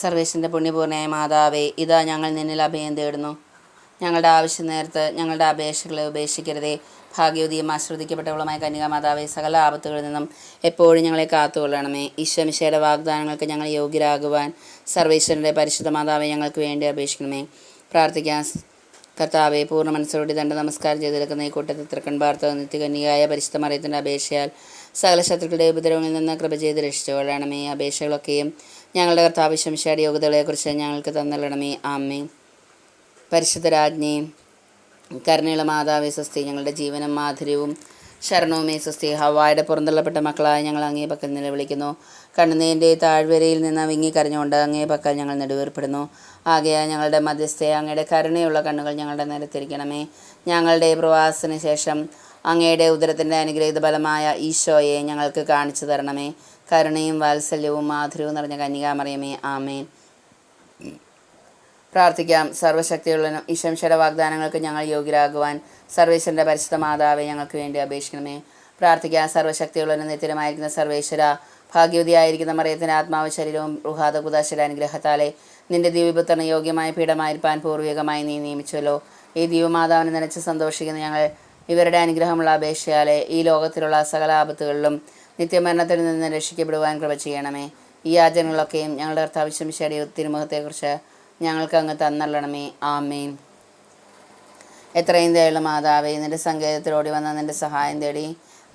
സർവേശ്വരൻ്റെ പുണ്യപൂർണ്ണയായ മാതാവേ, ഇതാ ഞങ്ങൾ നിന്നിൽ അഭയം തേടുന്നു. ഞങ്ങളുടെ ആവശ്യം നേരത്ത് ഞങ്ങളുടെ അപേക്ഷകളെ ഉപേക്ഷിക്കരുതേ. ഭാഗ്യവതിയും ആശ്രവദിക്കപ്പെട്ടവളുമായ കന്യകാമാതാവേ, സകല ആപത്തുകളിൽ നിന്നും എപ്പോഴും ഞങ്ങളെ കാത്തുകൊള്ളണമേ. ഈശോ മിശിഹായുടെ വാഗ്ദാനങ്ങൾക്ക് ഞങ്ങൾ യോഗ്യരാകുവാൻ സർവേശ്വരൻ്റെ പരിശുദ്ധ മാതാവെ ഞങ്ങൾക്ക് വേണ്ടി അപേക്ഷിക്കണമേ. പ്രാർത്ഥിക്കാം. കർത്താവെ, പൂർണ്ണ മനസ്സോടെ ദണ്ഡ നമസ്കാരം ചെയ്തെടുക്കുന്ന ഈ കൂട്ടത്തിൽ തൃക്കൺ പാർത്ത നിത്യകന്യകയായ പരിശുദ്ധ മറിയത്തിൻ്റെ അപേക്ഷയാൽ സകല ശത്രുക്കളുടെ ഉപദ്രവങ്ങളിൽ നിന്ന് കൃപ ചെയ്ത് രക്ഷിച്ചുകൊള്ളണമേ. അപേക്ഷകളൊക്കെയും ഞങ്ങളുടെ കർത്താവ് ഈശോ മിശിഹായുടെ യോഗ്യതകളെക്കുറിച്ച് ഞങ്ങൾക്ക് തന്നള്ളണമേ. ആമേൻ. പരിശുദ്ധരാജ്ഞി, കരുണയുള്ള മാതാവേ സ്വസ്തി. ഞങ്ങളുടെ ജീവനും മാധുര്യവും ശരണവുമേ സ്വസ്തി. ഹവ്വായുടെ പുറന്തള്ളപ്പെട്ട മക്കളായ ഞങ്ങൾ അങ്ങേ പക്കൽ നിലവിളിക്കുന്നു. കണ്ണുനീരിൻ്റെ താഴ്വരയിൽ നിന്ന് വിങ്ങിക്കരഞ്ഞുകൊണ്ട് അങ്ങേ പക്കൽ ഞങ്ങൾ നെടുവേർപ്പെടുന്നു. ആകയാൽ ഞങ്ങളുടെ മധ്യസ്ഥയെ അങ്ങയുടെ കരുണയുള്ള കണ്ണുകൾ ഞങ്ങളുടെ നേരെ തിരിക്കണമേ. ഞങ്ങളുടെ പ്രവാസത്തിന് ശേഷം അങ്ങയുടെ ഉദരത്തിൻ്റെ അനുഗ്രഹീത ഫലമായ ഈശോയെ ഞങ്ങൾക്ക് കാണിച്ചു തരണമേ. കരുണയും വാത്സല്യവും മാധുര്യവും നിറഞ്ഞ കന്യകാമറിയമേ, ആമേൻ. പ്രാർത്ഥിക്കാം. സർവ്വശക്തിയുള്ളവനും ഈശോ മിശിഹായുടെ വാഗ്ദാനങ്ങൾക്ക് ഞങ്ങൾ യോഗ്യരാകുവാൻ സർവേശ്വരൻ്റെ പരിശുദ്ധ മാതാവെ ഞങ്ങൾക്ക് വേണ്ടി അപേക്ഷിക്കണമേ. പ്രാർത്ഥിക്കാം. സർവ്വശക്തിയുള്ളവനും നിത്യമായിരിക്കുന്ന സർവേശ്വര, ഭാഗ്യവതിയായിരിക്കുന്ന മറിയത്തിൻ്റെ ആത്മാവ് ശരീരവും റുഹാദ കുദാശയുടെ അനുഗ്രഹത്താലെ നിന്റെ ദിവ്യപുത്രന് യോഗ്യമായ പീഠമായിരിക്കാൻ പൂർവികമായി നീ നിയമിച്ചുവല്ലോ. ഈ ദിവ്യമാതാവിനെ നനച്ച് സന്തോഷിക്കുന്ന ഞങ്ങൾ ഇവരുടെ അനുഗ്രഹമുള്ള അപേക്ഷയാലെ ഈ ലോകത്തിലുള്ള സകല ആപത്തുകളിലും നിത്യമരണത്തിൽ നിന്ന് രക്ഷിക്കപ്പെടുവാൻ കൃപ ചെയ്യണമേ. ഈ യാചനകളൊക്കെയും ഞങ്ങളുടെ കർത്താവ് ഈശോ മിശിഹായുടെ തിരുമുഖത്തെക്കുറിച്ച് ഞങ്ങൾക്ക് അങ്ങ് തന്നള്ളണമേ. ആമേൻ. എത്രയും ദയുള്ള മാതാവേ, നിന്റെ സങ്കേതത്തിലോടി വന്ന നിന്റെ സഹായം തേടി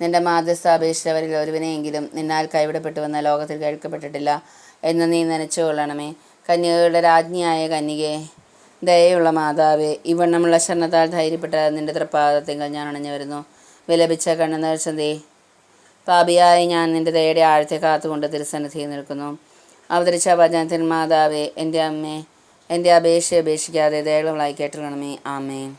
നിന്റെ മാധ്യസ്ഥ അപേക്ഷിച്ചവരിൽ ഒരുവിനെയെങ്കിലും നിന്നാൽ കൈവിടപ്പെട്ടുവെന്ന ലോകത്തിൽ കേൾക്കപ്പെട്ടിട്ടില്ല എന്ന് നീ നനച്ചുകൊള്ളണമേ. കന്യകകളുടെ രാജ്ഞിയായ കന്യകേ, ദയയുള്ള മാതാവേ, ഇവണ്ണമുള്ള ശരണത്താൽ ധൈര്യപ്പെട്ട നിന്റെ തൃപ്പാദത്തിങ്കൽ ഞാൻ അണഞ്ഞു വരുന്നു. വിലപിച്ച കണ്ണുനീർ ചന്തി പാപിയായി ഞാൻ നിന്റെ ദയയുടെ ആഴത്തെ കാത്തുകൊണ്ട് തിരുസന്നിധിയിൽ നിൽക്കുന്നു. അവതരിച്ച വചനത്തിൽ മാതാവേ, എൻ്റെ അമ്മേ, എൻ്റെ അപേക്ഷയെ ഉപേക്ഷിക്കാതെ ദയകളായി കേട്ടുകൊള്ളണമേ. ആമേൻ.